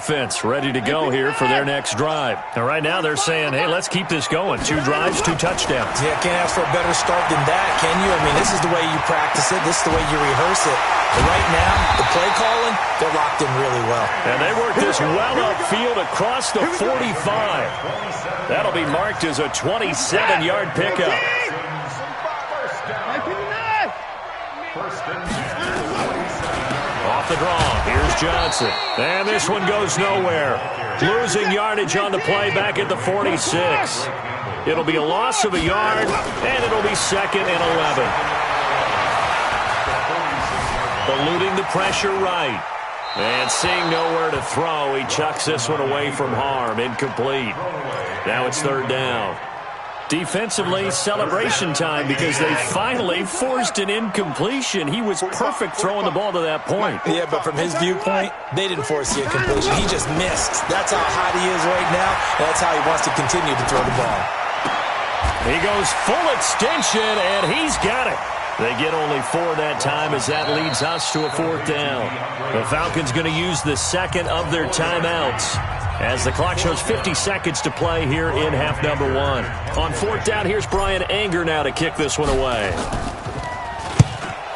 offense ready to go here for their next drive. And right now they're saying, hey, let's keep this going. 2 drives, 2 touchdowns. Yeah, can't ask for a better start than that, can you? I mean, this is the way you practice it. This is the way you rehearse it. But right now, the play calling, they're locked in really well. And they work this well upfield across the 45. That'll be marked as a 27-yard pickup. Off the draw, here's Johnson. And this one goes nowhere. Losing yardage on the play back at the 46. It'll be a loss of a yard, and it'll be 2nd and 11. Eluding the pressure right. And seeing nowhere to throw, he chucks this one away from harm. Incomplete. Now it's 3rd down. Defensively, celebration time because they finally forced an incompletion. He was perfect throwing the ball to that point. Yeah, but from his viewpoint, they didn't force the incompletion. He just missed. That's how hot he is right now. That's how he wants to continue to throw the ball. He goes full extension, and he's got it. They get only 4 that time as that leads us to a 4th down. The Falcons going to use the 2nd of their timeouts as the clock shows 50 seconds to play here in half number 1. On 4th down, here's Brian Anger now to kick this one away.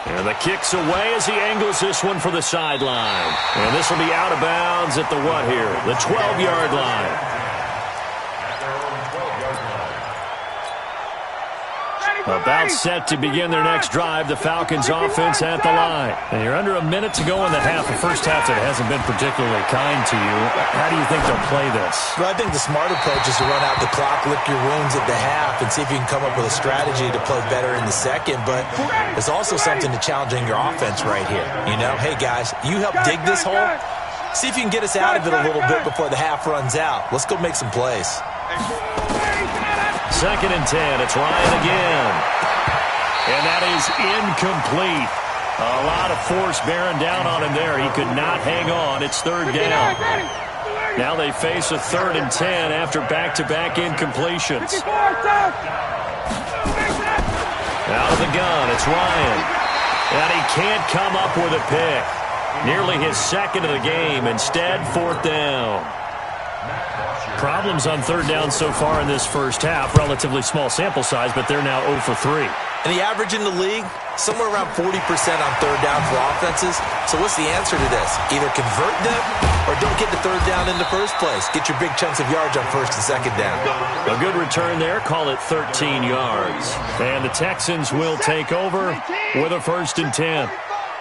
And the kick's away as he angles this one for the sideline. And this will be out of bounds at the what here? The 12-yard line. About set to begin their next drive, the Falcons offense at the line. And you're under a minute to go in the half, a first half that hasn't been particularly kind to you. How do you think they'll play this? Well, I think the smart approach is to run out the clock, lick your wounds at the half, and see if you can come up with a strategy to play better in the second. But there's also something to challenging your offense right here. You know, hey, guys, you help dig this hole. See if you can get us out of it a little bit before the half runs out. Let's go make some plays. 2nd and 10. It's Ryan again. And that is incomplete. A lot of force bearing down on him there. He could not hang on. It's 3rd down. Now they face a 3rd and 10 after back-to-back incompletions. Out of the gun, it's Ryan. And he can't come up with a pick. Nearly his 2nd of the game. Instead, 4th down. Problems on 3rd down so far in this first half. Relatively small sample size, but they're now 0 for 3. And the average in the league, somewhere around 40% on 3rd down for offenses. So what's the answer to this? Either convert them or don't get to 3rd down in the first place. Get your big chunks of yards on 1st and 2nd down. A good return there. Call it 13 yards. And the Texans will take over with a 1st and 10.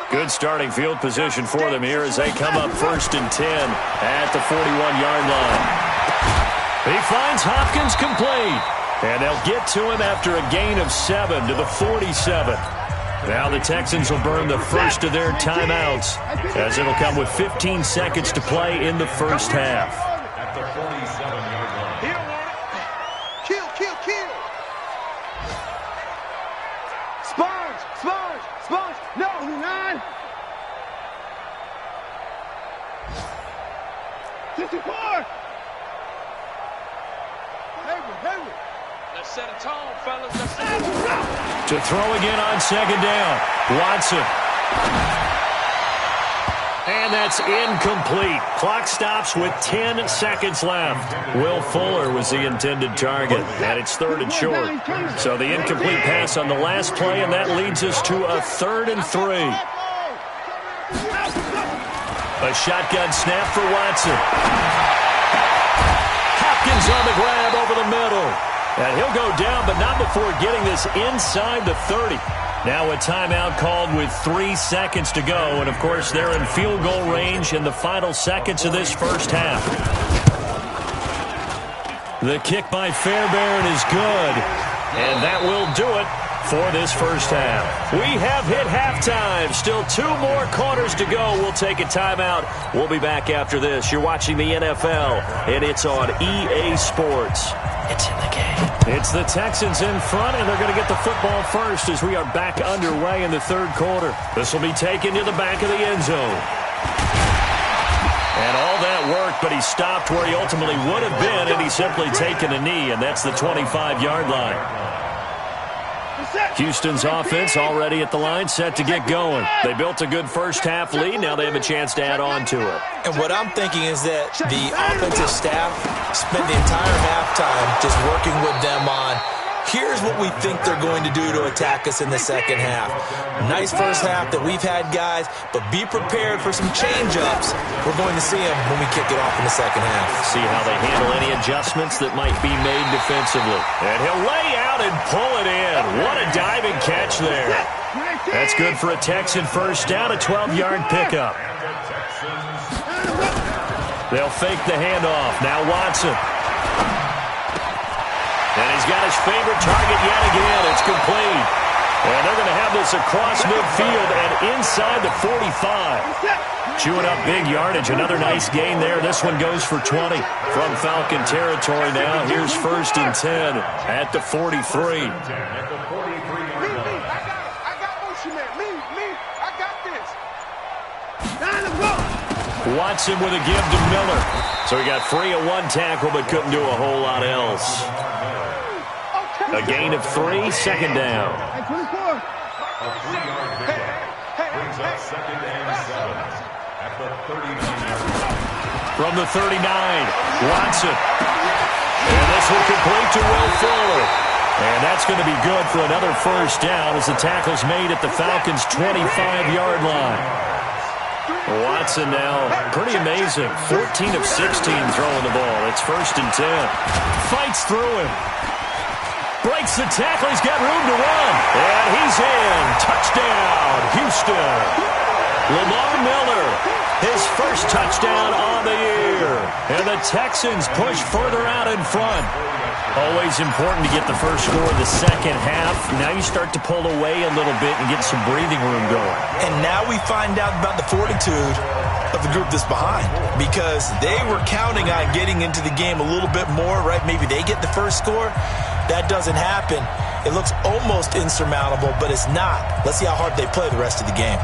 Good starting field position for them here as they come up 1st and 10 at the 41-yard line. He finds Hopkins complete. And they'll get to him after a gain of 7 to the 47. Now the Texans will burn the first of their timeouts as it'll come with 15 seconds to play in the first half. At the 47-yard line. Kill, kill, kill. Sponge, sponge, sponge. No, 9. 54. Let's set a tone, fellas. Let's set a tone. To throw again on 2nd down. Watson. And that's incomplete. Clock stops with 10 seconds left. Will Fuller was the intended target, and it's 3rd and short. So the incomplete pass on the last play, and that leads us to a 3rd and 3. A shotgun snap for Watson. Hopkins on the grab over the middle. And he'll go down, but not before getting this inside the 30. Now a timeout called with 3 seconds to go. And, of course, they're in field goal range in the final seconds of this first half. The kick by Fairbairn is good. And that will do it for this first half. We have hit halftime. Still 2 more quarters to go. We'll take a timeout. We'll be back after this. You're watching the NFL, and it's on EA Sports. It's in the game. It's the Texans in front, and they're going to get the football first as we are back underway in the 3rd quarter. This will be taken to the back of the end zone. And all that worked, but he stopped where he ultimately would have been, and he's simply taken a knee, and that's the 25-yard line. Houston's offense already at the line, set to get going. They built a good first-half lead. Now they have a chance to add on to it. And what I'm thinking is that the offensive staff spent the entire halftime just working with them on, here's what we think they're going to do to attack us in the second half. Nice first half that we've had, guys, but be prepared for some change-ups. We're going to see them when we kick it off in the second half. See how they handle any adjustments that might be made defensively. And he'll lay out and pull it in. What a diving catch there. That's good for a Texan first down, a 12-yard pickup. They'll fake the handoff. Now Watson. And he's got his favorite target yet again. It's complete. And they're going to have this across midfield and inside the 45. Chewing up big yardage. Another nice gain there. This one goes for 20. From Falcon territory now, here's 1st and 10 at the 43. I got motion there. I got this. Now let's go. Watson with a give to Miller. So he got free of one tackle but couldn't do a whole lot else. A gain of 3, second down. Hey, 24. Brings up 2nd and 7 at the 39-yard line. From the 39, Watson. And this will complete to Will Fuller. And that's going to be good for another first down as the tackle's made at the Falcons' 25-yard line. Watson now, pretty amazing. 14 of 16 throwing the ball. It's 1st and 10. Fights through him. Breaks the tackle. He's got room to run. And he's in. Touchdown, Houston. Lamar Miller, his first touchdown on the year. And the Texans push further out in front. Always important to get the first score of the second half. Now you start to pull away a little bit and get some breathing room going. And now we find out about the fortitude of the group that's behind, because they were counting on getting into the game a little bit more, right? Maybe they get the first score. That doesn't happen. It looks almost insurmountable, but it's not. Let's see how hard they play the rest of the game.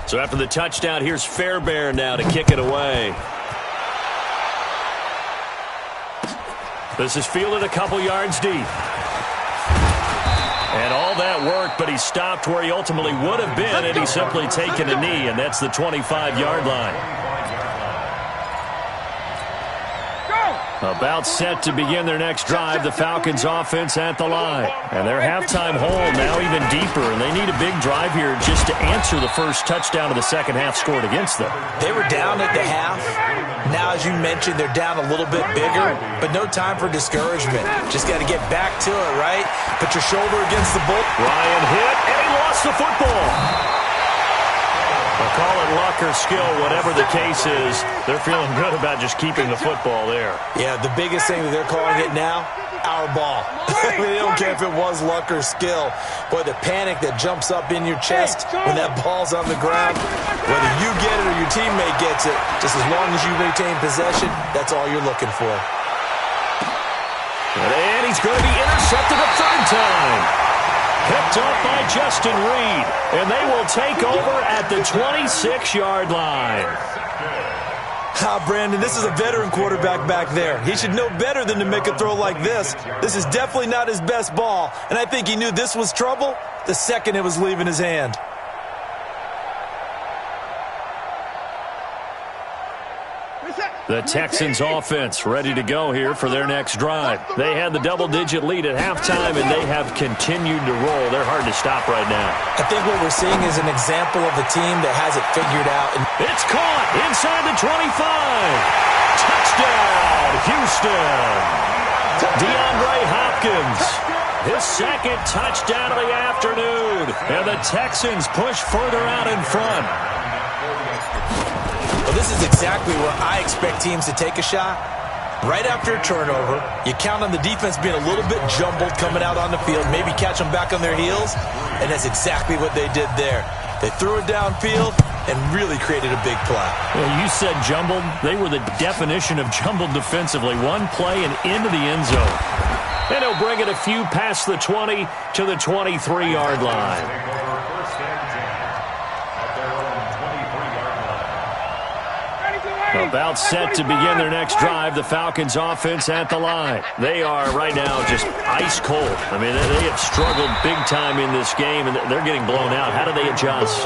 So after the touchdown, here's Fairbairn now to kick it away. This is fielded a couple yards deep. And all that work, but he stopped where he ultimately would have been had he simply taken a knee, and that's the 25-yard line. About set to begin their next drive, the Falcons offense at the line. And their halftime hole now even deeper, and they need a big drive here just to answer the first touchdown of the second half scored against them. They were down at the half. Now, as you mentioned, they're down a little bit bigger, but no time for discouragement. Just got to get back to it, right? Put your shoulder against the bull. Ryan hit, and he lost the football. They'll call it luck or skill, whatever the case is. They're feeling good about just keeping the football there. Yeah, the biggest thing that they're calling it now, our ball. They don't care if it was luck or skill. Boy, the panic that jumps up in your chest when that ball's on the ground, whether you get it or your teammate gets it, just as long as you retain possession, that's all you're looking for. And he's going to be intercepted a third time. Picked up by Justin Reed, and they will take over at the 26-yard line. Brandon, this is a veteran quarterback back there. He should know better than to make a throw like this. This is definitely not his best ball, and I think he knew this was trouble the second it was leaving his hand. The Texans offense ready to go here for their next drive. They had the double-digit lead at halftime, and they have continued to roll. They're hard to stop right now. I think what we're seeing is an example of a team that has it figured out. It's caught inside the 25. Touchdown, Houston. DeAndre Hopkins, his second touchdown of the afternoon. And the Texans push further out in front. Well, this is exactly where I expect teams to take a shot. Right after a turnover, you count on the defense being a little bit jumbled coming out on the field, maybe catch them back on their heels, and that's exactly what they did there. They threw it downfield and really created a big play. Well, you said jumbled. They were the definition of jumbled defensively. One play and into the end zone. And he'll bring it a few past the 20 to the 23-yard line. About set to begin their next drive, the Falcons offense at the line. They are right now just ice cold. I mean, they have struggled big time in this game, and they're getting blown out. How do they adjust?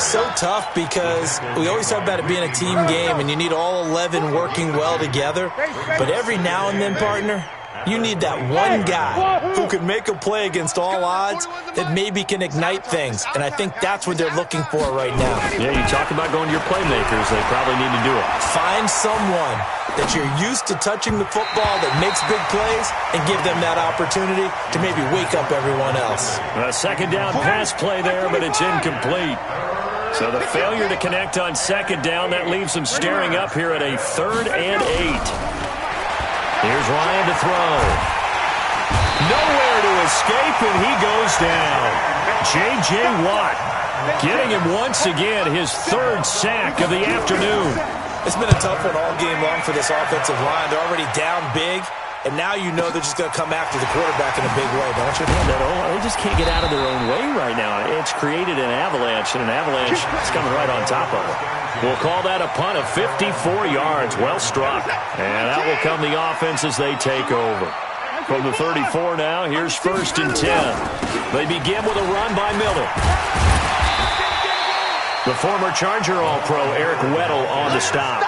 So tough because we always talk about it being a team game, and you need all 11 working well together. But every now and then, partner, you need that one guy who can make a play against all odds that maybe can ignite things. And I think that's what they're looking for right now. Yeah, you talk about going to your playmakers. They probably need to do it. Find someone that you're used to touching the football that makes big plays and give them that opportunity to maybe wake up everyone else. A second down pass play there, but it's incomplete. So the failure to connect on second down, that leaves them staring up here at a 3rd and 8. Here's Ryan to throw. Nowhere to escape, and he goes down. J.J. Watt getting him once again, his 3rd sack of the afternoon. It's been a tough one all game long for this offensive line. They're already down big, and now you know they're just going to come after the quarterback in a big way, don't you? They just can't get out of their own way right now. It's created an avalanche, and an avalanche is coming right on top of it. We'll call that a punt of 54 yards. Well struck. And out will come the offense as they take over. From the 34 now, here's 1st and 10. They begin with a run by Miller. The former Charger All-Pro Eric Weddle on the stop.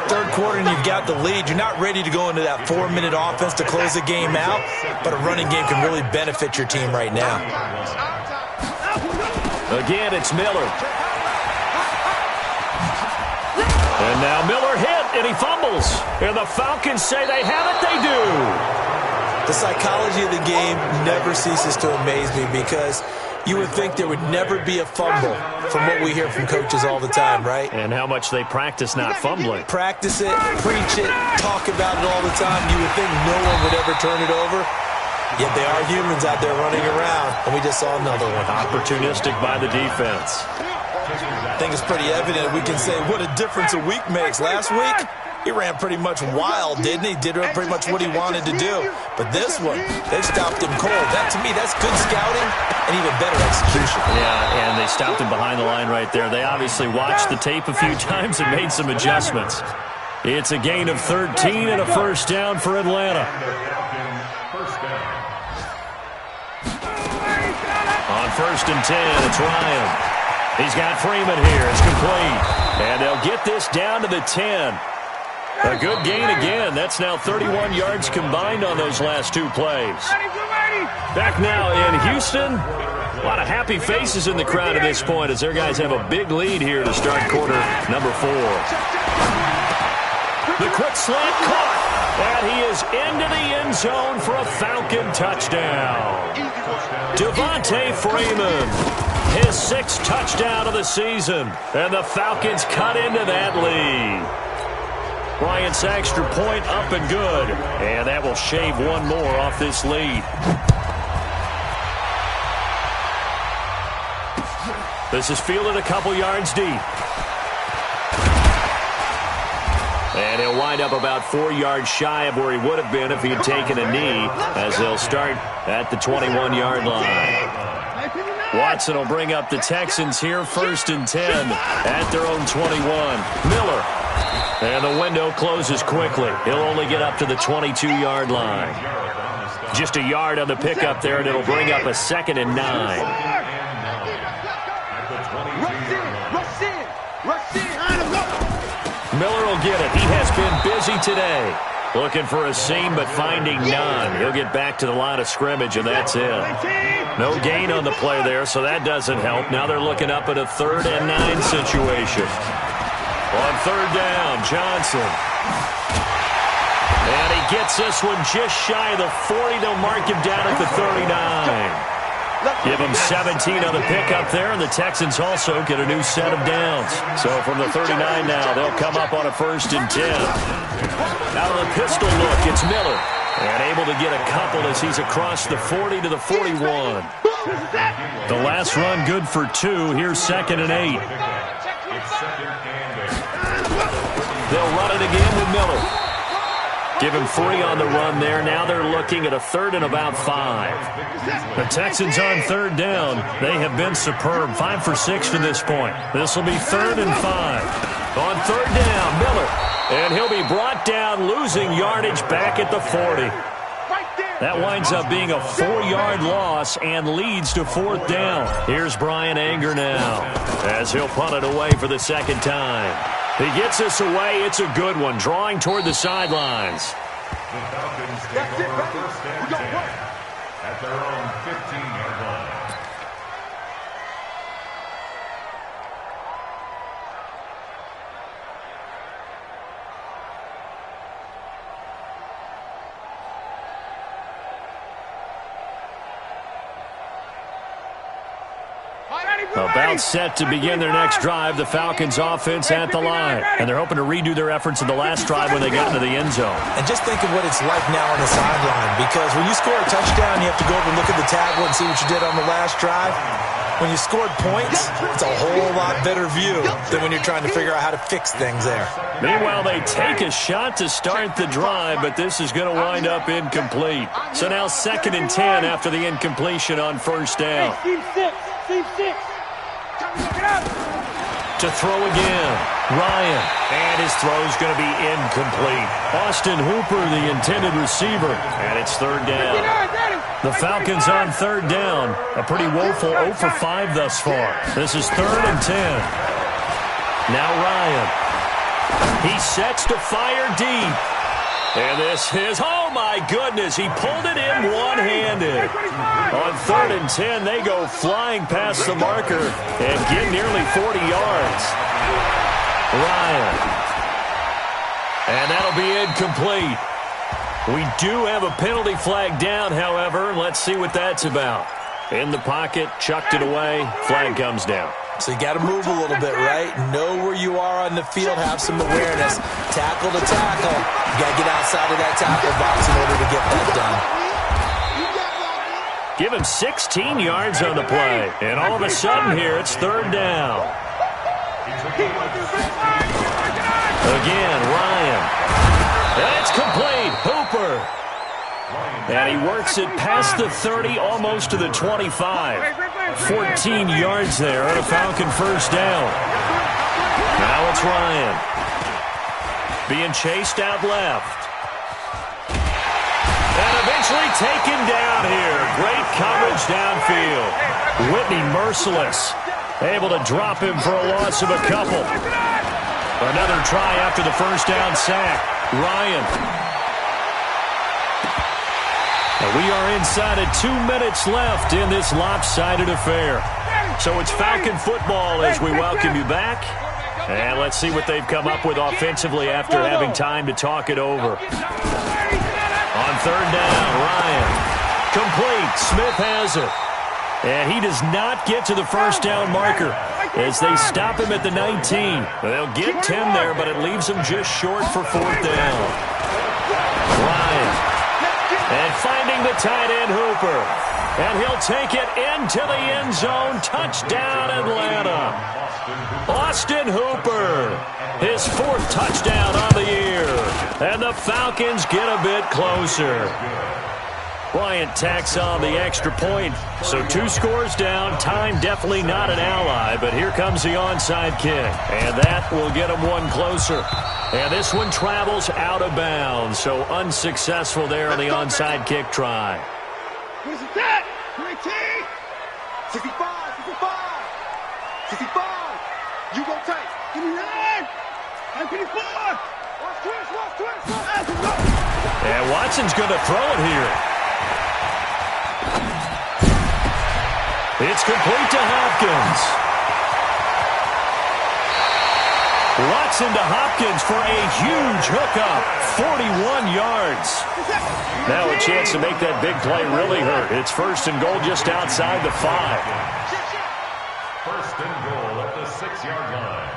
Third quarter and you've got the lead. You're not ready to go into that 4-minute offense to close the game out, but a running game can really benefit your team right now. Again, it's Miller. And now Miller hit, and he fumbles. And the Falcons say they have it. They do. The psychology of the game never ceases to amaze me because you would think there would never be a fumble from what we hear from coaches all the time, right? And how much they practice not fumbling. Practice it, preach it, talk about it all the time. You would think no one would ever turn it over. Yet they are humans out there running around, and we just saw another one. Opportunistic by the defense. I think it's pretty evident. We can say what a difference a week makes. Last week, he ran pretty much wild, didn't he? Did pretty much what he wanted to do. But this one, they stopped him cold. That, to me, that's good scouting and even better execution. Yeah, and they stopped him behind the line right there. They obviously watched the tape a few times and made some adjustments. It's a gain of 13 and a 1st down for Atlanta. On 1st and 10, it's Ryan. He's got Freeman here. It's complete. And they'll get this down to the 10. A good gain again. That's now 31 yards combined on those last 2 plays. Back now in Houston. A lot of happy faces in the crowd at this point as their guys have a big lead here to start quarter number 4. The quick slant caught. And he is into the end zone for a Falcon touchdown. Devontae Freeman. His 6th touchdown of the season. And the Falcons cut into that lead. Bryant's extra point up and good. And that will shave one more off this lead. This is fielded a couple yards deep. And he'll wind up about 4 yards shy of where he would have been if he had taken a knee, as they'll start at the 21-yard line. Watson will bring up the Texans here, 1st and 10 at their own 21. Miller. And the window closes quickly. He'll only get up to the 22-yard line. Just a yard on the pickup there, and it'll bring up a 2nd and 9. Miller will get it. He has been busy today. Looking for a seam, but finding none. He'll get back to the line of scrimmage, and that's it. No gain on the play there, so that doesn't help. Now they're looking up at a 3rd and 9 situation. On 3rd down, Johnson. And he gets this one just shy of the 40. They'll mark him down at the 39. Give him 17 on the pickup there, and the Texans also get a new set of downs. So from the 39 now, they'll come up on a 1st and 10. Out of the Here's Miller. And able to get a couple as he's across the 40 to the 41. The last run good for 2. Here's 2nd and 8. They'll run it again with Miller. Give him 3 on the run there. Now they're looking at a 3rd and about 5. The Texans on 3rd down. They have been superb. 5 for 6 to this point. This will be 3rd and 5. On 3rd down, Miller. And he'll be brought down, losing yardage back at the 40. That winds up being a 4-yard loss and leads to 4th down. Here's Brian Anger now as he'll punt it away for the 2nd time. He gets us away. It's a good one, drawing toward the sidelines. The Falcons take over first and 10 at their own 15-yard line. About set to begin their next drive, the Falcons offense at the line. And they're hoping to redo their efforts in the last drive when they got into the end zone. And just think of what it's like now on the sideline, because when you score a touchdown, you have to go over and look at the tablet and see what you did on the last drive. When you scored points, it's a whole lot better view than when you're trying to figure out how to fix things there. Meanwhile, they take a shot to start the drive, but this is going to wind up incomplete. So now 2nd and 10 after the incompletion on 1st down. To throw again, Ryan, and his throw's going to be incomplete. Austin Hooper, the intended receiver, and it's 3rd down. The Falcons on 3rd down, a pretty woeful 0 for 5 thus far. This is 3rd and 10. Now Ryan. He sets to fire deep. And this is, oh my goodness, he pulled it in one-handed. On 3rd and 10, they go flying past the marker and get nearly 40 yards. Ryan. And that'll be incomplete. We do have a penalty flag down, however. Let's see what that's about. In the pocket, chucked it away, flag comes down. So you got to move a little bit, right? Know where you are on the field, have some awareness. Tackle to tackle. You got to get outside of that tackle box in order to get that done. Give him 16 yards on the play. And all of a sudden here, it's 3rd down. Again, Ryan. And it's complete. Hooper. And he works it past the 30, almost to the 25. 14 yards there on a Falcon 1st down. Now it's Ryan. Being chased out left. And eventually taken down here. Great coverage downfield. Whitney merciless. Able to drop him for a loss of a couple. Another try after the 1st down sack. Ryan. And we are inside of 2 minutes left in this lopsided affair. So it's Falcon football as we welcome you back. And let's see what they've come up with offensively after having time to talk it over. On 3rd down, Ryan. Complete. Smith has it. And he does not get to the 1st down marker as they stop him at the 19. They'll get 10 there, but it leaves them just short for 4th down. Ryan. And finding the tight end, Hooper. And he'll take it into the end zone. Touchdown, Atlanta. Austin Hooper. His 4th touchdown on the year. And the Falcons get a bit closer. Bryant tacks on the extra point. So 2 scores down. Time definitely not an ally. But here comes the onside kick. And that will get them 1 closer. And this one travels out of bounds. So unsuccessful there on the onside kick try. Where's that? 20. 65, 65. 65. You go tight. Give me that. I'm 54. Watch twist. And Watson's going to throw it here. It's complete to Hopkins. Watson to Hopkins for a huge hookup. 41 yards. Now a chance to make that big play really hurt. It's 1st and goal just outside the 5. 1st and goal at the 6-yard line.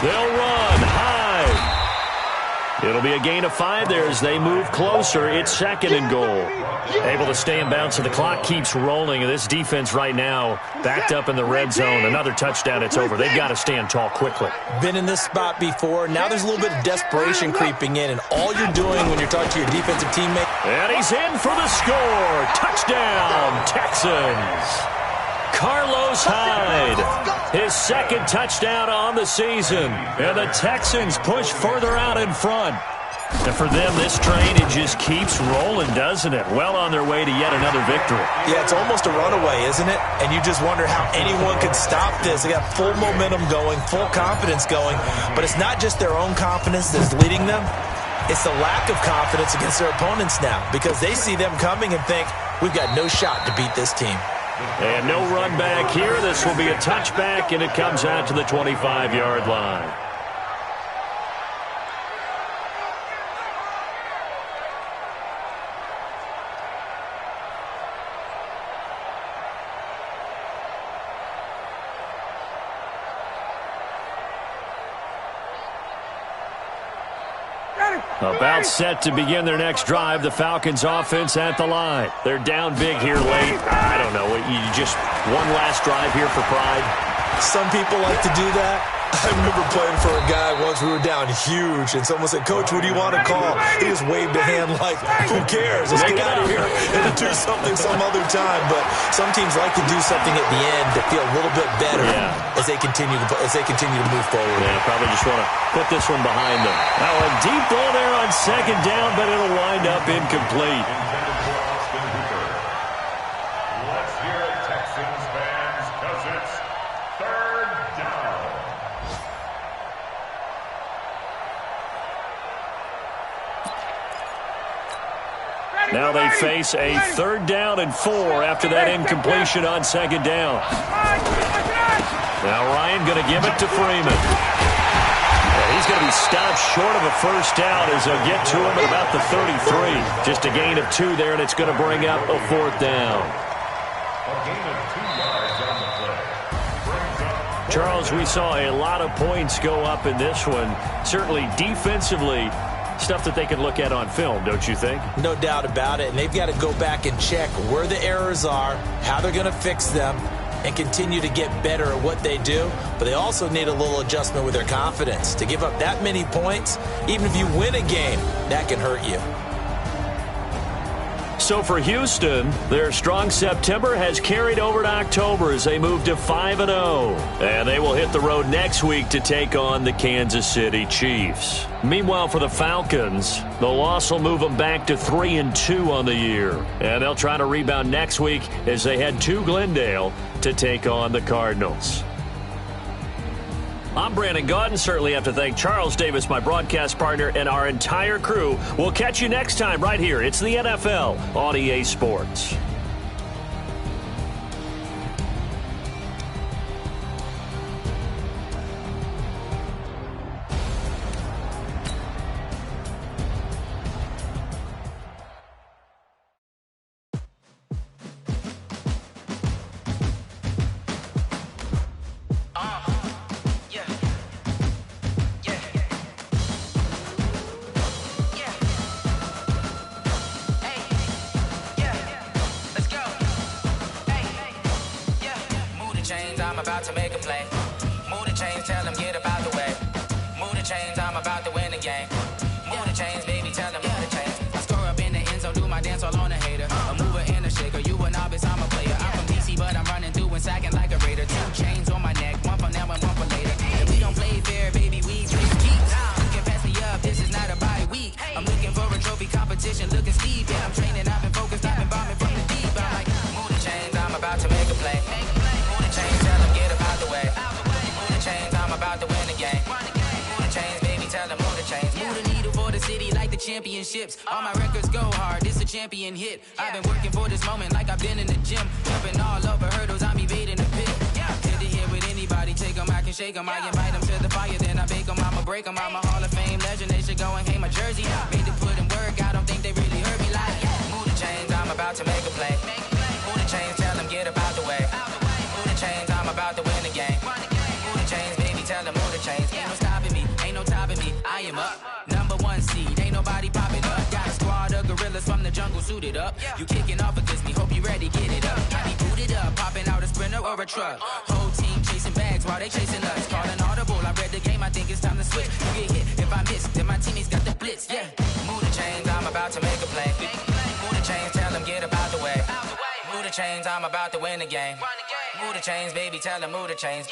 They'll run high. It'll It'll be a gain of 5 there as they move closer. It's 2nd and goal. Able to stay in bounds, so the clock keeps rolling. And this defense right now backed up in the red zone. Another touchdown, it's over. They've got to stand tall quickly. Been in this spot before. Now there's a little bit of desperation creeping in, and all you're doing when you're talking to your defensive teammate. And he's in for the score. Touchdown, Texans. Carlos Hyde, his 2nd touchdown on the season. And the Texans push further out in front. And for them, this train, it just keeps rolling, doesn't it? Well on their way to yet another victory. Yeah, it's almost a runaway, isn't it? And you just wonder how anyone could stop this. They got full momentum going, full confidence going. But it's not just their own confidence that's leading them. It's the lack of confidence against their opponents now, because they see them coming and think, we've got no shot to beat this team. And no run back here. This will be a touchback, and it comes out to the 25-yard line. About set to begin their next drive. The Falcons offense at the line. They're down big here late. I don't know. You just one last drive here for pride. Some people like to do that. I remember playing for a guy once. We were down huge, and someone said, Coach, what do you want to call? He just waved a hand like, who cares? Let's get out of here and do something some other time. But some teams like to do something at the end to feel a little bit better as they continue to move forward. Yeah, probably just want to put this one behind them. Now a deep ball there on 2nd down, but it'll wind up incomplete. Let's hear it, Texans fans, because it's 3rd down. Now they face a 3rd down and 4 after that incompletion on 2nd down. Now Ryan going to give it to Freeman. He's going to be stopped short of a 1st down as they'll get to him at about the 33. Just a gain of 2 there, and it's going to bring up a 4th down. A gain of 2 yards on the play. Brings up Charles, we saw a lot of points go up in this one. Certainly defensively, stuff that they can look at on film, don't you think? No doubt about it. And they've got to go back and check where the errors are, how they're going to fix them, and continue to get better at what they do. But they also need a little adjustment with their confidence. To give up that many points, even if you win a game, that can hurt you. So for Houston, their strong September has carried over to October as they move to 5-0. And they will hit the road next week to take on the Kansas City Chiefs. Meanwhile, for the Falcons, the loss will move them back to 3-2 on the year. And they'll try to rebound next week as they head to Glendale to take on the Cardinals. I'm Brandon Gaudin. Certainly have to thank Charles Davis, my broadcast partner, and our entire crew. We'll catch you next time right here. It's the NFL on EA Sports. All my records go hard, this a champion hit. I've been working for this moment like I've been in the gym. Jumping all over hurdles, I'm evading the pit. Hit it here with anybody, take them, I can shake them. I invite them to the fire, then I bake them, I'ma break them. I'm a Hall of Fame legend, they should go and hang my jersey. Made to put in work, I don't think they really heard me like. Move the chains, I'm about to make a play. Move the chains, tell them get up out the way. Move the chains, I'm about to win the game. Move the chains, baby, tell them move the chains. Ain't no stopping me, ain't no topping me, I am up. #1 seed. the jungle suited up. You kicking off against me, hope you ready, get it up. I be booted up, popping out a Sprinter or a truck. Whole team chasing bags while they chasing us. Calling audible, I read the game, I think it's time to switch. You get hit, if I miss, then my teammates got the blitz, yeah. Move the chains, I'm about to make a play. Move the chains, tell them get up out the way. Move the chains, I'm about to win the game. Move the chains, baby, tell them move the chains.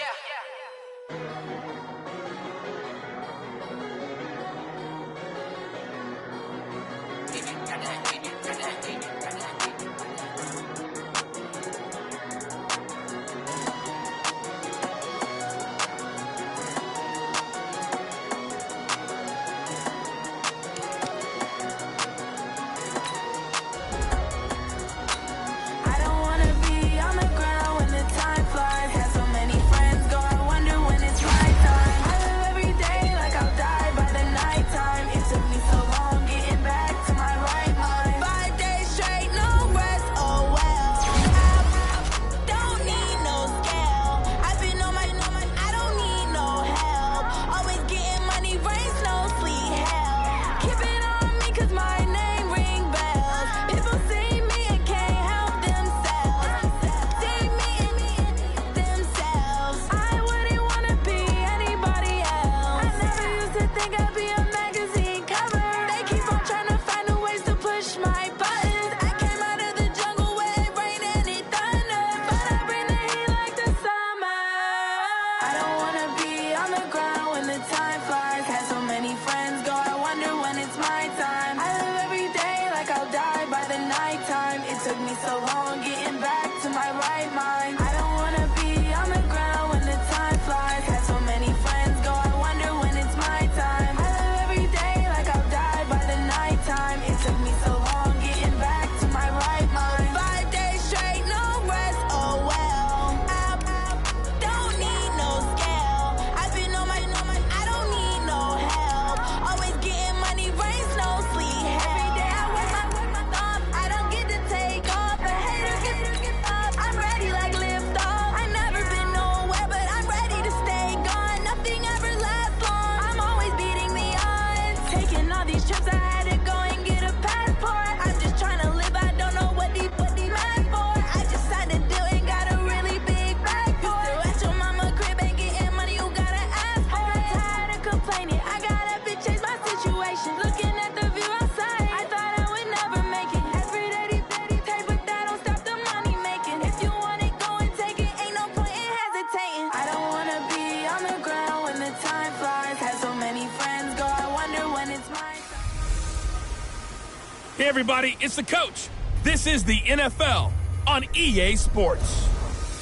Hey everybody, it's the coach. This is the NFL on EA Sports.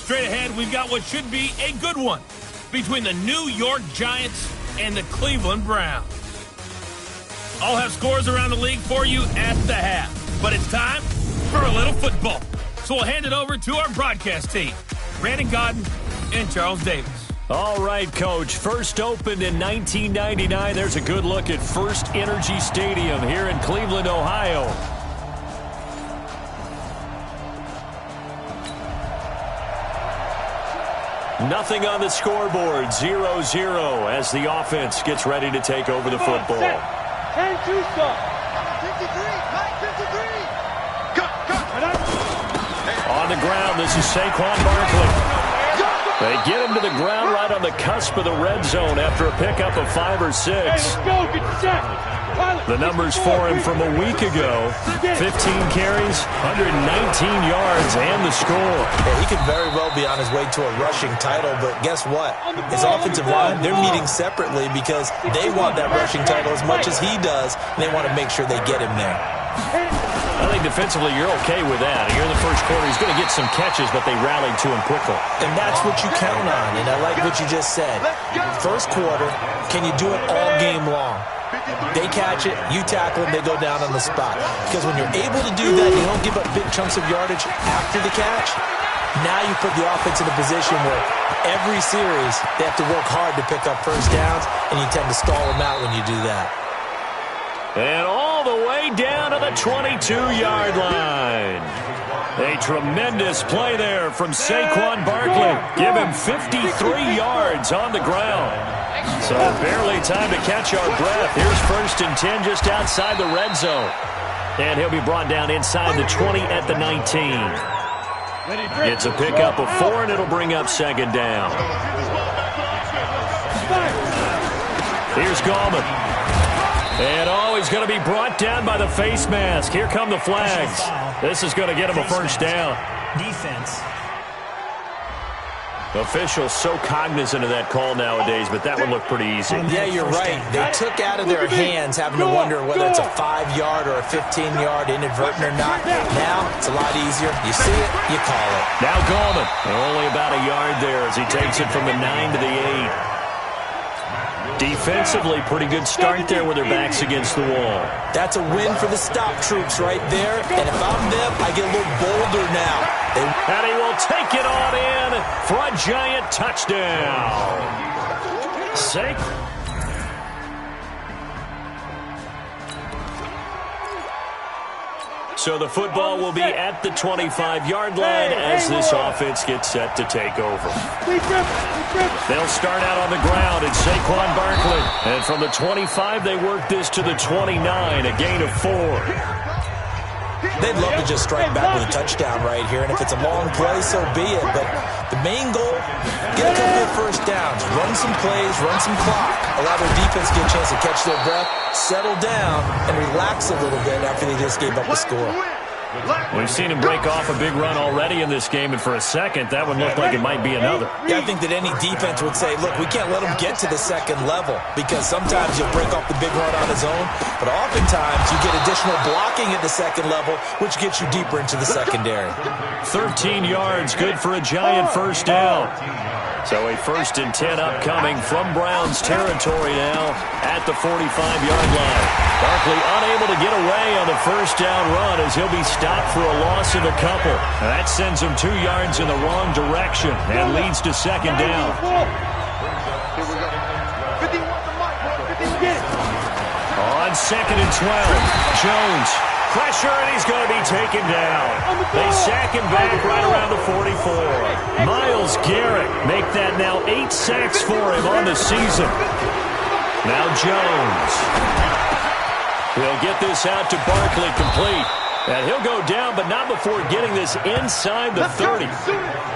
Straight ahead, we've got what should be a good one between the New York Giants and the Cleveland Browns. I'll have scores around the league for you at the half, but it's time for a little football. So we'll hand it over to our broadcast team, Brandon Godden and Charles Davis. All right, Coach. First opened in 1999. There's a good look at First Energy Stadium here in Cleveland, Ohio. Nothing on the scoreboard, 0-0 as the offense gets ready to take over the football. 10-2 stop. 53, 53. On the ground, this is Saquon Barkley. They get him to the ground right on the cusp of the red zone after a pickup of 5 or 6. The numbers for him from a week ago, 15 carries, 119 yards, and the score. Yeah, he could very well be on his way to a rushing title, but guess what? His offensive line, they're meeting separately because they want that rushing title as much as he does, and they want to make sure they get him there. I think defensively you're okay with that. Here in the first quarter, he's going to get some catches, but they rallied to him quickly. And that's what you count on, and I like what you just said. First quarter, can you do it all game long? They catch it, you tackle them, they go down on the spot. Because when you're able to do that, you don't give up big chunks of yardage after the catch. Now you put the offense in a position where every series they have to work hard to pick up first downs, and you tend to stall them out when you do that. And all the way down to the 22-yard line. A tremendous play there from Saquon Barkley. Give him 53 yards on the ground. So barely time to catch our breath. Here's 1st and 10 just outside the red zone. And he'll be brought down inside the 20 at the 19. It's a pickup of 4, and it'll bring up second down. Here's Gallman. And, he's going to be brought down by the face mask. Here come the flags. This is going to get him a first down. Defense. Officials so cognizant of that call nowadays, but that one looked pretty easy. Yeah, you're right. They took out of their hands having to wonder whether it's a 5-yard or a 15-yard inadvertent or not. Now, it's a lot easier. You see it, you call it. Now Gallman. Only about a yard there as he takes it from the 9 to the 8. Defensively, pretty good start there with their backs against the wall. That's a win for the stop troops right there. And if I'm them, I get a little bolder now. And he will take it on in for a giant touchdown. Safe. So the football will be at the 25-yard line as this offense gets set to take over. They'll start out on the ground. It's Saquon Barkley. And from the 25, they work this to the 29, a gain of 4. They'd love to just strike back with a touchdown right here, and if it's a long play, so be it. But the main goal, get a couple of first downs, run some plays, run some clock, allow their defense to get a chance to catch their breath, settle down, and relax a little bit after they just gave up the score. We've seen him break off a big run already in this game, and for a second, that one looked like it might be another. Yeah, I think that any defense would say, look, we can't let him get to the second level because sometimes he'll break off the big run on his own, but oftentimes you get additional blocking at the second level, which gets you deeper into the secondary. 13 yards, good for a giant first down. So a 1st and 10 upcoming from Browns territory now at the 45-yard line. Barkley unable to get away on the first down run as he'll be stopped for a loss of a couple. And that sends him 2 yards in the wrong direction and leads to second down. Here we go. 50 wants the mic, bro. 50 get it. On 2nd and 12, Jones. Pressure, and he's going to be taken down. They sack him back right around the 44. Myles Garrett make that now 8 sacks for him on the season. Now Jones. He'll get this out to Barkley complete. And he'll go down, but not before getting this inside the 30.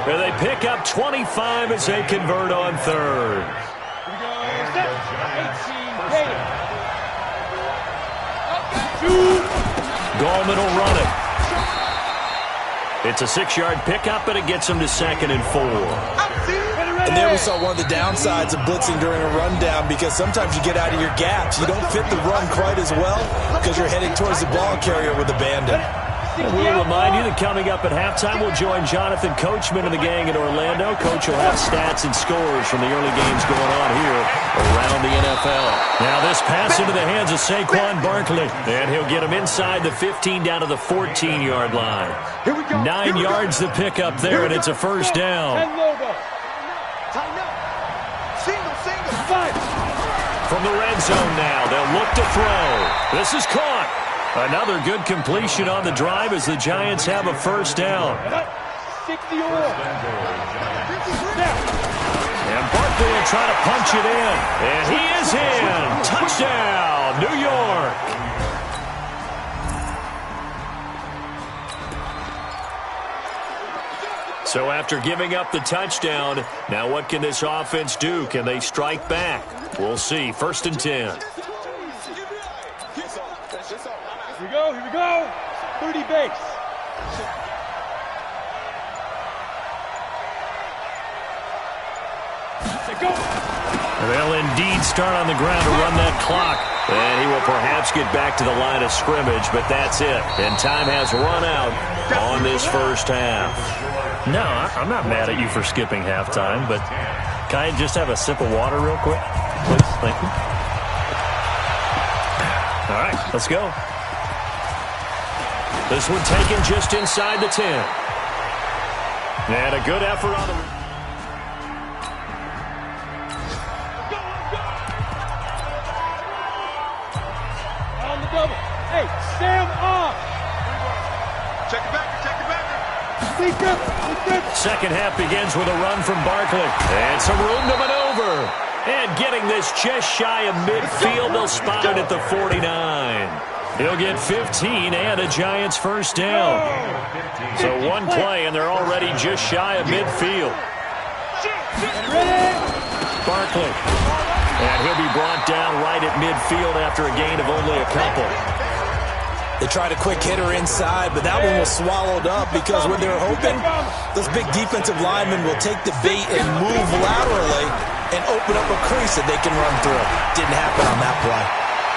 Where they pick up 25 as they convert on 3rd. Gallman will run it. It's a 6-yard pickup, and it gets him to 2nd and 4. And there we saw one of the downsides of blitzing during a rundown because sometimes you get out of your gaps. You don't fit the run quite as well because you're heading towards the ball carrier with abandon. And we'll remind you that coming up at halftime, we'll join Jonathan Coachman and the gang in Orlando. Coach will have stats and scores from the early games going on here around the NFL. Now this pass into the hands of Saquon Barkley. And he'll get him inside the 15 down to the 14-yard line. 9 yards the pickup there, and it's a first down. From the red zone now, they'll look to throw. This is caught. Another good completion on the drive as the Giants have a first down. And Barkley will try to punch it in. And he is in. Touchdown, New York. So after giving up the touchdown, now what can this offense do? Can they strike back? We'll see. 1st and 10. Here we go. 30 base. Go. They'll indeed start on the ground to run that clock. And he will perhaps get back to the line of scrimmage, but that's it. And time has run out on this first half. No, I'm not mad at you for skipping halftime, but can I just have a sip of water real quick? Please, thank you. All right, let's go. This one taken just inside the 10. And a good effort on the... On the double. Hey, Sam off. Check it back. Second half begins with a run from Barkley. And some room to maneuver. And getting this just shy of midfield, they'll spot it at the 49. He'll get 15 and a Giants first down. So one play, and they're already just shy of midfield. Barkley. And he'll be brought down right at midfield after a gain of only a couple. They tried a quick hitter inside, but that one was swallowed up because what they're hoping, those big defensive linemen will take the bait and move laterally and open up a crease that they can run through. Didn't happen on that play.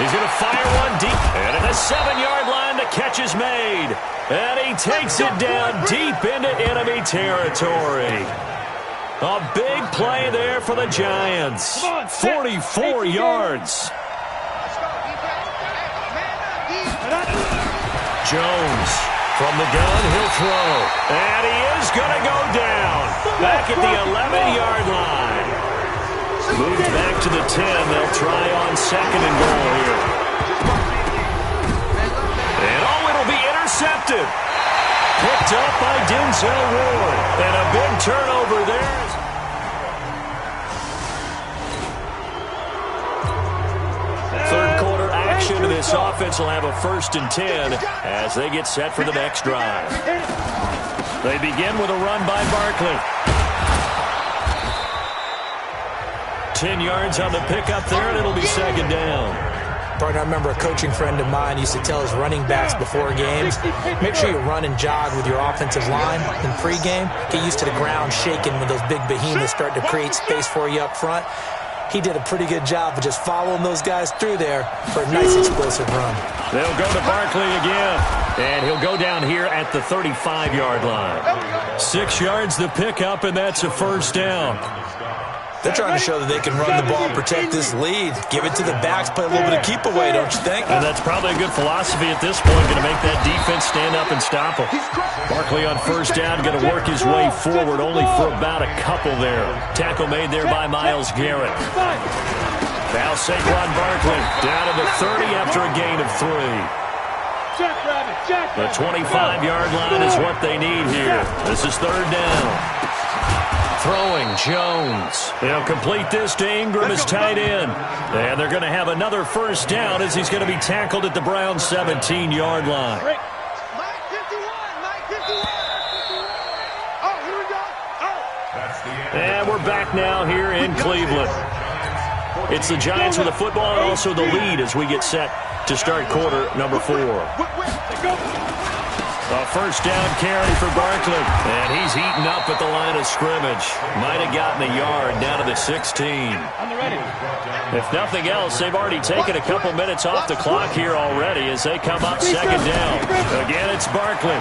He's going to fire one deep. And at the 7-yard line, the catch is made. And he takes it down deep into enemy territory. A big play there for the Giants. 44 yards. Jones from the gun, he'll throw. And he is going to go down. Back at the 11-yard line. Moved back to the 10. They'll try on second and goal here. And it'll be intercepted. Picked up by Denzel Ward. And a big turnover there. Third quarter action. This offense will have a 1st and 10 as they get set for the next drive. They begin with a run by Barkley. 10 yards on the pickup there, and it'll be second down. Partner, I remember a coaching friend of mine used to tell his running backs before games, make sure you run and jog with your offensive line in pregame. Get used to the ground shaking when those big behemoths start to create space for you up front. He did a pretty good job of just following those guys through there for a nice explosive run. They'll go to Barkley again, and he'll go down here at the 35-yard line. 6 yards the pickup, and that's a first down. They're trying to show that they can run the ball and protect this lead. Give it to the backs, play a little bit of keep away, don't you think? And that's probably a good philosophy at this point, going to make that defense stand up and stop them. Barkley on first down, going to work his way forward, only for about a couple there. Tackle made there by Myles Garrett. Now Saquon Barkley down to the 30 after a gain of 3. The 25-yard line is what they need here. This is third down. Throwing, Jones. They'll complete this to Ingram as tight end. And they're going to have another first down as he's going to be tackled at the Browns' 17-yard line. And we're back now here in Cleveland. It's the Giants with the football and also the lead as we get set to start quarter number 4. A first down carry for Barkley. And he's eaten up at the line of scrimmage. Might have gotten a yard down to the 16. If nothing else, they've already taken a couple minutes off the clock here already as they come up second down. Again, it's Barkley.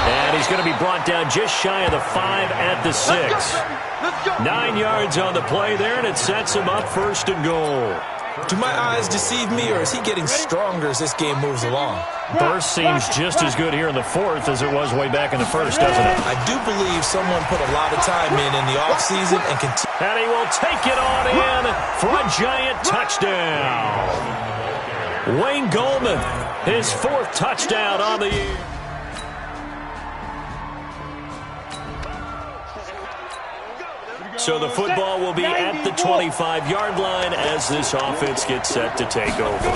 And he's going to be brought down just shy of the 5 at the 6. 9 yards on the play there, and it sets him up first and goal. Do my eyes deceive me, or is he getting stronger as this game moves along? Burst seems just as good here in the 4th as it was way back in the 1st, doesn't it? I do believe someone put a lot of time in the offseason and continue. And he will take it on in for a Giant touchdown. Wayne Goldman, his 4th touchdown on the year. So the football will be at the 25-yard line as this offense gets set to take over.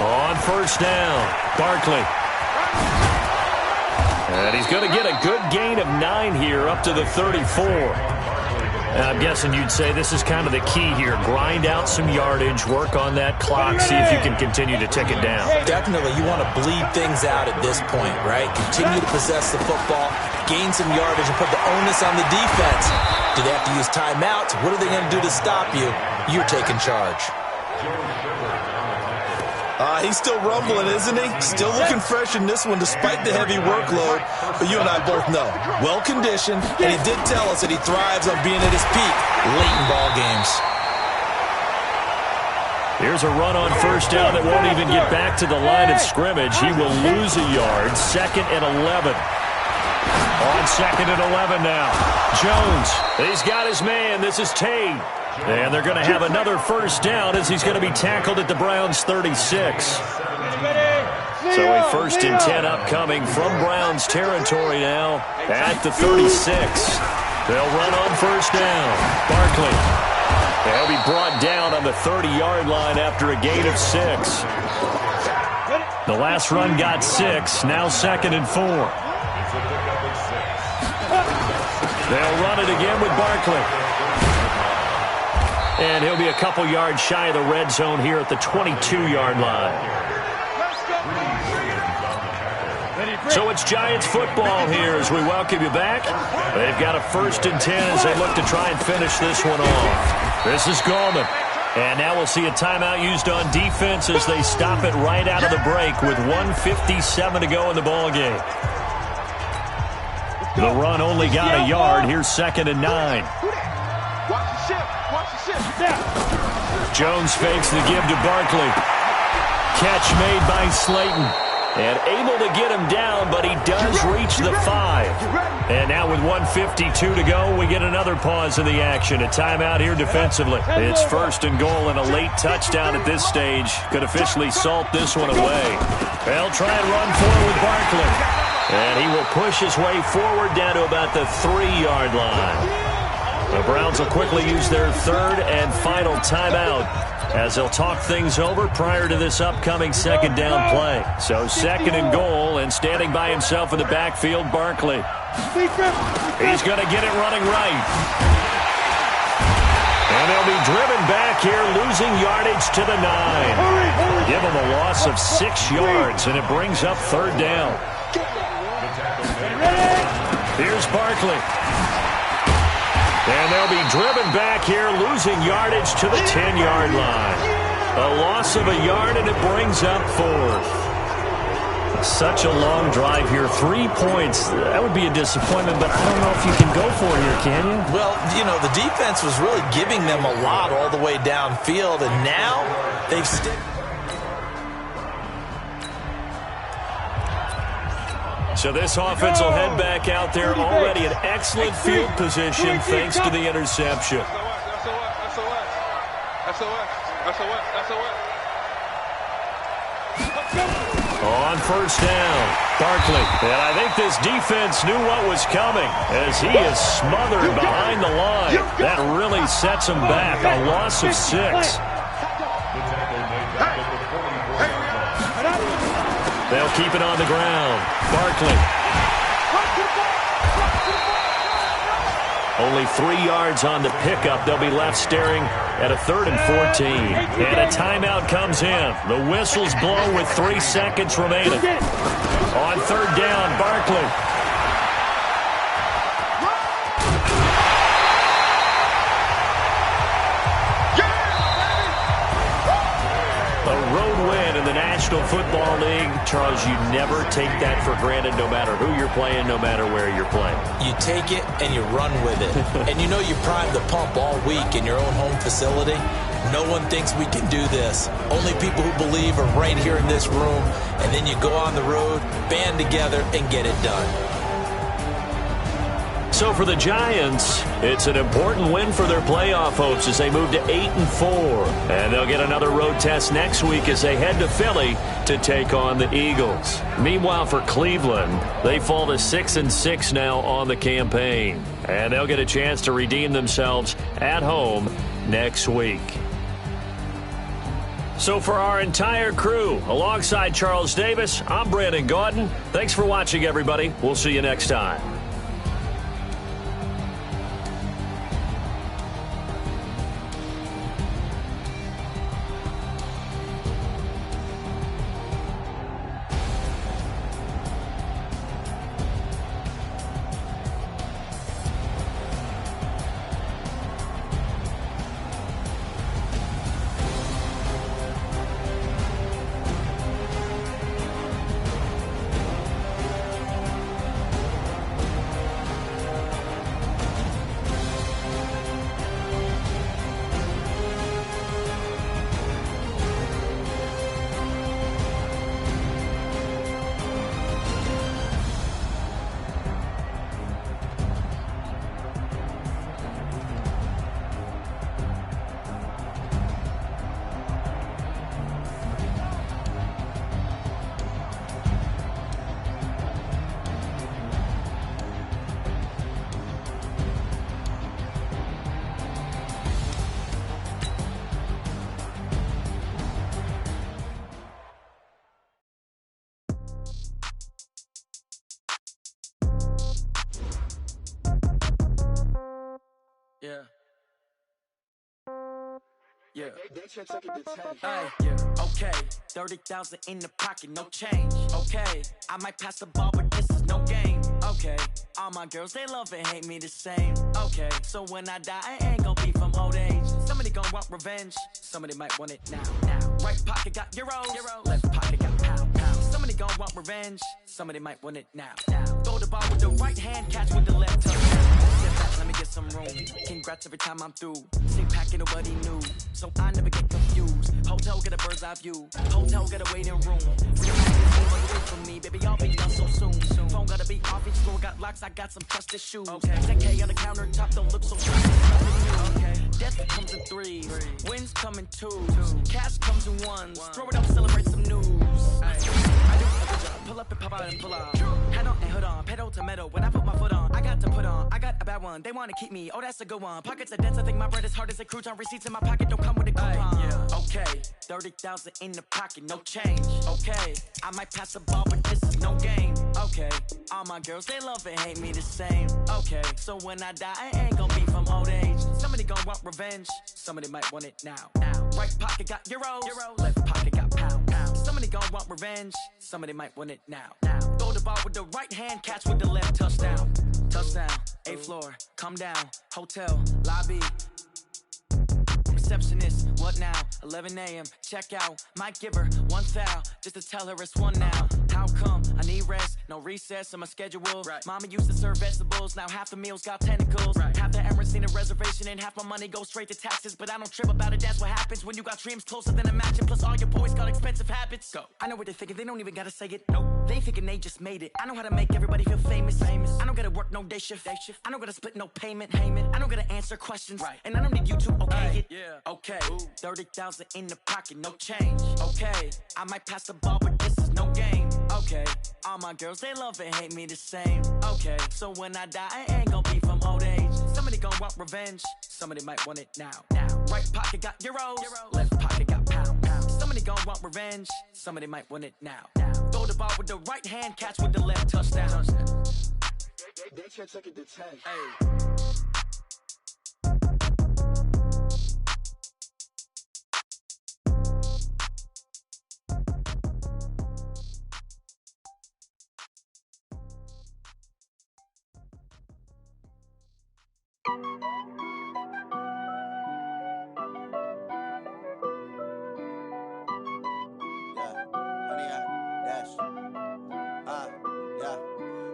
On first down, Barkley. And he's going to get a good gain of 9 here up to the 34. And I'm guessing you'd say this is kind of the key here. Grind out some yardage, work on that clock, see if you can continue to tick it down. Definitely, you want to bleed things out at this point, right? Continue to possess the football, gain some yardage, and put the onus on the defense. Do they have to use timeouts? What are they going to do to stop you? You're taking charge. He's still rumbling, isn't he? Still looking fresh in this one despite the heavy workload. But you and I both know, well-conditioned, and he did tell us that he thrives on being at his peak late in ball games. Here's a run on first down that won't even get back to the line of scrimmage. He will lose a yard. 2nd and 11. On 2nd and 11 now. Jones, he's got his man. This is Tate. And they're going to have another first down as he's going to be tackled at the Browns' 36. So a 1st and 10 upcoming from Browns territory now at the 36. They'll run on first down. Barkley. They'll be brought down on the 30-yard line after a gain of 6. The last run got 6, now 2nd and 4. They'll run it again with Barkley. And he'll be a couple yards shy of the red zone here at the 22-yard line. So it's Giants football here as we welcome you back. They've got a 1st and 10 as they look to try and finish this one off. This is Gallman. And now we'll see a timeout used on defense as they stop it right out of the break with 1:57 to go in the ballgame. The run only got a yard. Here's 2nd and 9. Jones fakes the give to Barkley. Catch made by Slayton. And able to get him down, but he does reach the 5. And now with 1:52 to go, we get another pause in the action. A timeout here defensively. It's 1st and goal, and a late touchdown at this stage could officially salt this one away. They'll try and run forward with Barkley. And he will push his way forward down to about the 3-yard line. The Browns will quickly use their 3rd and final timeout as they'll talk things over prior to this upcoming 2nd down play. So 2nd and goal, and standing by himself in the backfield, Barkley. He's going to get it running right. And they'll be driven back here, losing yardage to the 9. Give him a loss of 6 yards, and it brings up 3rd down. Here's Barkley. And they'll be driven back here, losing yardage to the 10-yard line. A loss of a yard, and it brings up 4th. Such a long drive here. 3 points. That would be a disappointment, but I don't know if you can go for it here, can you? Well, you know, the defense was really giving them a lot all the way downfield, and now they've So this offense will head back out there, already in excellent field position thanks to the interception. On 1st down, Barkley. And I think this defense knew what was coming as he is smothered behind the line. That really sets him back. A loss of 6. They'll keep it on the ground. Barkley. Only 3 yards on the pickup. They'll be left staring at a 3rd and 14. And a timeout comes in. The whistles blow with 3 seconds remaining. On 3rd down, Barkley. National Football League, Charles, you never take that for granted no matter who you're playing, no matter where you're playing. You take it and you run with it. And you know you prime the pump all week in your own home facility. No one thinks we can do this. Only people who believe are right here in this room. And then you go on the road, band together, and get it done. So for the Giants, it's an important win for their playoff hopes as they move to 8-4. And they'll get another road test next week as they head to Philly to take on the Eagles. Meanwhile, for Cleveland, they fall to 6-6 now on the campaign. And they'll get a chance to redeem themselves at home next week. So for our entire crew, alongside Charles Davis, I'm Brandon Gaudin. Thanks for watching, everybody. We'll see you next time. Yeah. Yeah. Hey, yeah. Okay, 30,000 in the pocket, no change. Okay, I might pass the ball, but this is no game. Okay, all my girls, they love and hate me the same. Okay, so when I die, I ain't gon' be from old age. Somebody gon' want revenge, somebody might want it now. Right pocket got euros, left pocket got pound. Somebody gon' want revenge, somebody might want it now. Throw the ball with the right hand, catch with the left touchdown. Step back, let me get some room. Congrats every time I'm through. Same packet, nobody knew, so I never get confused. Hotel get a bird's eye view, hotel get a waiting room. Away from me, baby, I'll be done so soon. Phone gotta be off, each floor got locks, I got some trusted shoes. 10K on the countertop, don't look so okay. Death comes in threes, wins come in twos, cash comes in ones. Throw it up, celebrate some news. I do a good job, pull up and pop out and pull out. Head on and hood on, pedal to metal. When I put my foot on, I got to put on. I got a bad one, they wanna keep me. Oh, that's a good one. Pockets are dense, I think my bread is hard as a crouton. Receipts in my pocket don't come with a coupon. Okay, 30,000 in the pocket, no change. Okay, I might pass the ball, but this is no game. Okay, all my girls, they love and hate me the same. Okay, so when I die, I ain't gon' be from old age. Somebody gon' want revenge, somebody might want it now. Right pocket got euros, left pocket got pound. Somebody gon' want revenge, somebody might want it now. Throw the ball with the right hand, catch with the left touchdown. Touchdown, 8th floor, come down, hotel, lobby. Receptionist, what now? 11 a.m. check out. Might give her one foul just to tell her it's one now. How come? I need rest, no recess in my schedule. Mama used to serve vegetables, now half the meals got tentacles. Half the errands need a reservation and half my money goes straight to taxes. But I don't trip about it, that's what happens when you got dreams closer than a mansion. Plus all your boys got expensive habits. Go. I know what they're thinking, they don't even gotta say it. Nope. They thinking they just made it. I know how to make everybody feel famous. I don't gotta work no day shift. I don't gotta split no payment. I don't gotta answer questions. And I don't need you to okay it. Okay, 30,000 in the pocket, no change. Okay, I might pass the ball, but this is no game. Okay, all my girls, they love and hate me the same. Okay, so when I die, I ain't gon' be from old age. Somebody gon' want revenge, somebody might want it now. Right pocket got euros, left pocket got pound. Somebody gon' want revenge, somebody might want it now. Throw the ball with the right hand, catch with the left touchdown. They can't take it to 10. Hey.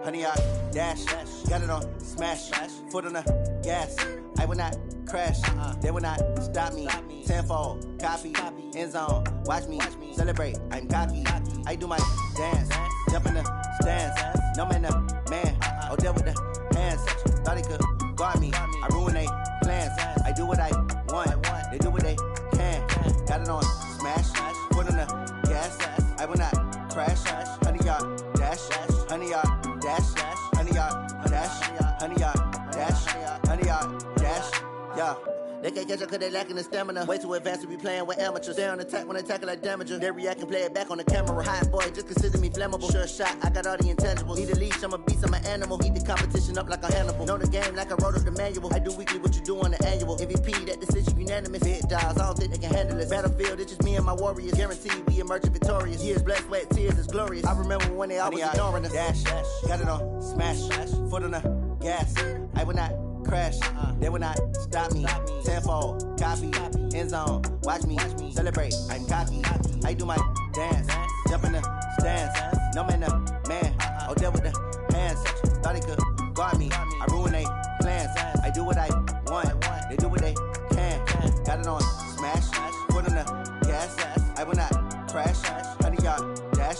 Honey, I dash, got it on smash, foot on the gas. I will not crash, they will not stop me. Tenfold, copy, end zone, watch me celebrate. I'm cocky, I do my dance, jump in the stands. No man, the man, oh, there with the hands. Thought he could guard me, I ruin they plans. I do what I want, they do what they can. Got it on smash, foot on the gas. I will not crash, honey, y'all dash, honey, y'all dash, honey, y'all dash, honey, y'all dash, honey, y'all dash, yeah. They can't catch up cause they lacking the stamina. Way too advanced to be playing with amateurs. Stay on attack when they tackle like damager. They react and play it back on the camera. Hot boy, just consider me flammable. Sure shot, I got all the intangibles. Need a leash, I'm a beast, I'm an animal. Heat the competition up like a Hannibal. Know the game like I wrote up the manual. I do weekly what you do on the annual. MVP, that decision unanimous. Big dogs, I don't think they can handle it. Battlefield, it's just me and my warriors. Guaranteed we emerging victorious. Years, blood, sweat, tears, it's glorious. I remember when they always ignoring us. Dash, got it on smash, foot on the gas. I will not crash, they will not stop me. Tenfold, copy, end zone, watch me celebrate. I'm cocky, I do my dance, jump in the stands. No man, the man, oh, there with the hands. Thought he could guard me, I ruin they plans. I do what I want, they do what they can. Got it on smash, foot on the gas. I will not crash, honey, y'all dash,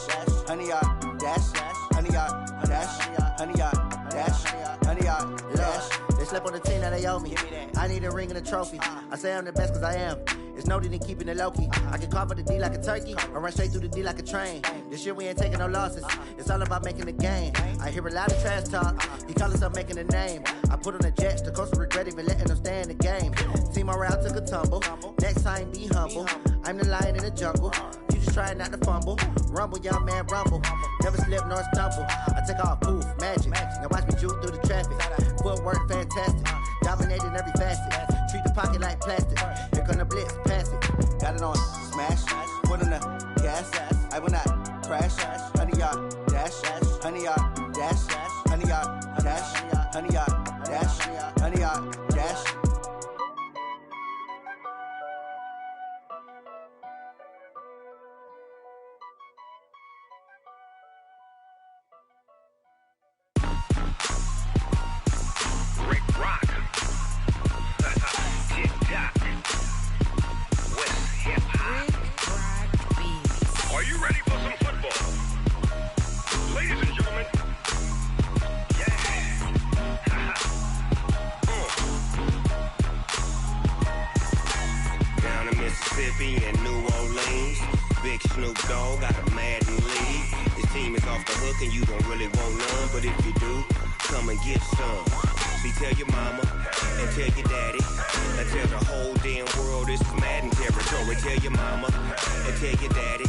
honey, y'all dash, honey, y'all dash, honey, y'all dash, honey, y'all dash. They slept on the team, now they owe me. I need a ring and a trophy. I say I'm the best cause I am. It's no need in keeping it low-key. I can carve up the D like a turkey, or run straight through the D like a train. This year we ain't taking no losses. It's all about making the game. I hear a lot of trash talk. He call himself making a name. I put on the jets, the coach will regret even letting them stay in the game. Team morale took a tumble. Next time be humble. I'm the lion in the jungle. You just try not to fumble. Rumble, young man, rumble. Never slip nor stumble. I take off, poof, magic. Now watch me juke through the traffic. Footwork fantastic. dominating every facet. Treat the pocket like plastic. Here come the blitz, pass it. Got it on smash, foot on the gas. I will not crash. 100-yard dash, 100-yard dash, 100-yard dash, 100-yard dash, 100-yard dash. In New Orleans, Big Snoop Dogg got a Madden league. His team is off the hook and you don't really want none, but if you do, come and get some. See, tell your mama and tell your daddy and tell the whole damn world this is Madden territory. Tell your mama and tell your daddy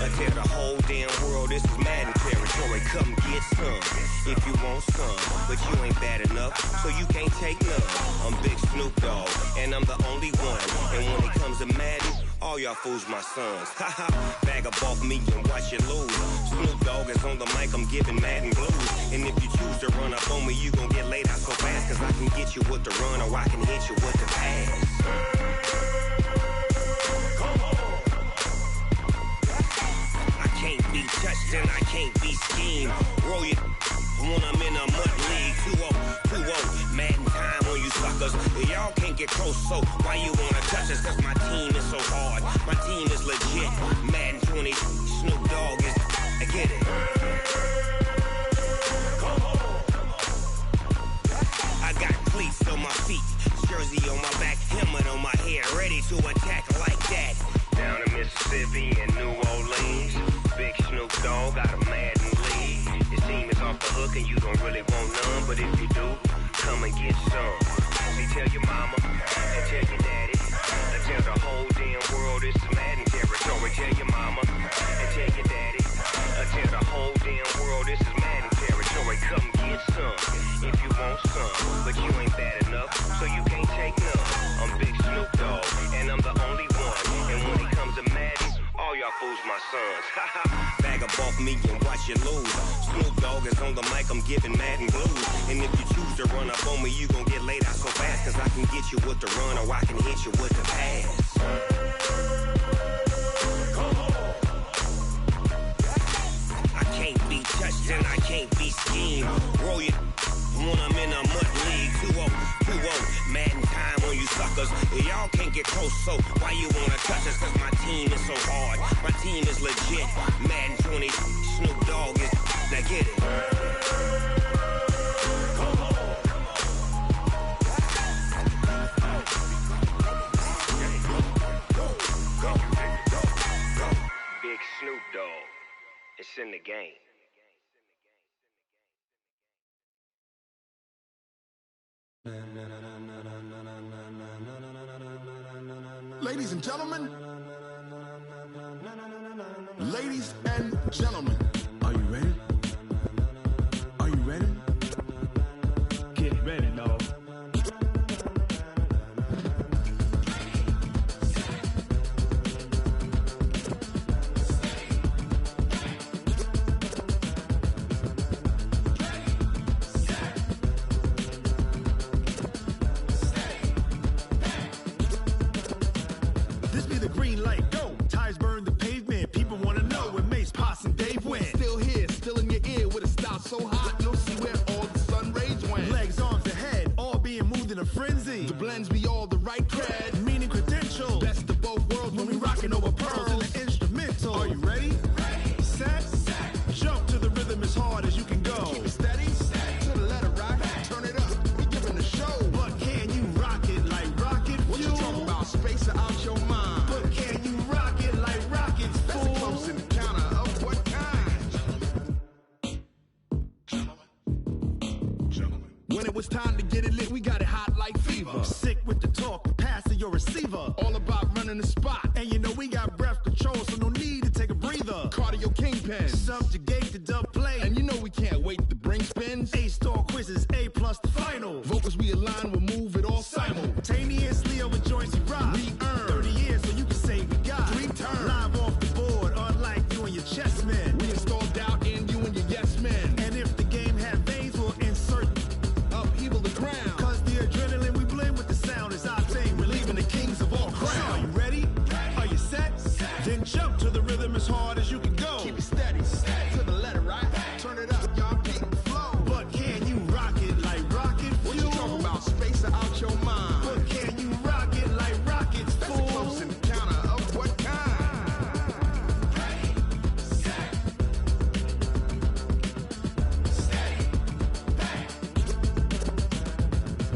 and tell the whole damn world this is Madden territory. Come get some if you want some, but you ain't bad enough, so you can't take none. I'm Big Snoop Dogg and I'm the only one, and when it comes to Madden, all y'all fools my sons. Haha, bag up off me and watch you lose. Snoop Dogg is on the mic, I'm giving Madden blues. And if you choose to run up on me, you gon' get laid out so fast, cause I can get you with the run or I can hit you with the pass. Come on. I can't be touched and I can't be schemed. Roll it when I'm in a mud league. 2-0, Madden time on you suckers. Y'all can't get close, so why you wanna touch us? Cause my team is so hard, my team is legit. Madden 20, Snoop Dogg is, I get it. Come on. I got cleats on my feet, jersey on my back, helmet on my head, ready to attack like that. Down in Mississippi and New Orleans, Big Snoop Dogg got a Madden league. His team is off the hook and you don't really want none, but if you do, come and get some. See, tell your mama and tell your daddy and tell the whole damn world this is Madden territory. Tell your mama and tell your daddy and tell the whole damn world this is Madden territory. Come get some if you want some, but you ain't bad enough, so you can't take none. I'm Big Snoop Dogg and I'm the only one, and when it comes to Madden, all y'all fools my sons. Bag up off me and watch you lose. Snoop Dogg is on the mic, I'm giving Madden blues. And if you choose to run up on me, you gon' get laid out so fast, cause I can get you with the run or I can hit you with the pass. Come on. I can't be touched and I can't be schemed. Roll it when I'm in a mud league. 2-0, Madden time on you suckers. Y'all can't get close, so why you wanna touch us? Cause my team is so hard, my team is legit. Madden 20, Snoop Dogg is, now get it. Come on. Go. Big Snoop Dogg, it's in the game. Ladies and gentlemen, are you ready? Are you ready? Get ready, dog. This be the green light, go. Tires burn the pavement. People wanna know when Mace, Posse, and Dave went. Still here, still in your ear with a style so hot, you'll see where all the sun rays went. Legs, arms, ahead, all being moved in a frenzy. The blends be all the right cred, meaning credentials. Best of both worlds when we rockin' over pearls in the instrumental. Are you ready? Ready. Set. Jump to the rhythm as hard as you can go. Keep it steady. To the letter rock. Turn it up. We giving the show. But can you rock it like rocket fuel? What you talking about? Space out your mind. But can you rock it like rockets, fool? That's a close encounter of what kind? Gentlemen. When it was time to get it lit, we got it hot like fever. Sick with the talk, pass to your receiver. All about running the spot. And you know we got breath control, so no need to take a breather. Cardio kingpin, subjugate the dub play. And you know we can't wait to bring spins. A-star quizzes, A+ the final. Vocals we align, we'll move as hard as you can go. Keep it steady, to the letter, right? Turn it up, y'all keep the flow. But can you rock it like rocket fuel? What you talking about? Space out your mind. But can you rock it like rockets, fool? That's a close encounter of what kind? Ready, set, steady, bang.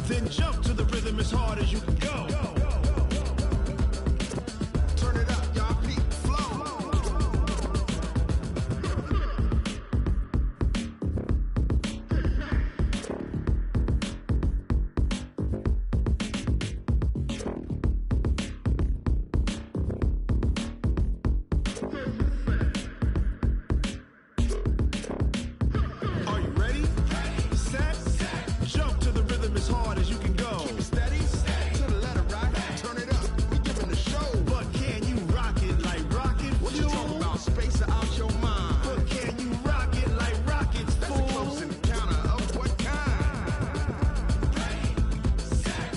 Then jump to the rhythm as hard as you can go. Turn it up, y'all keep the flow. Are you ready? Set, jump to the rhythm as hard as you can go. Keep it steady, to the letter, right? Turn it up, we giving the show. But can you rock it like rocket fuel? What you talking about? Space out your mind. But can you rock it like rockets, fool? That's a close encounter of what kind? Ready, set,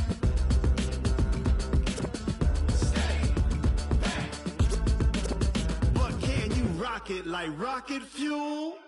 steady, bang. But can you rock it like rocket fuel?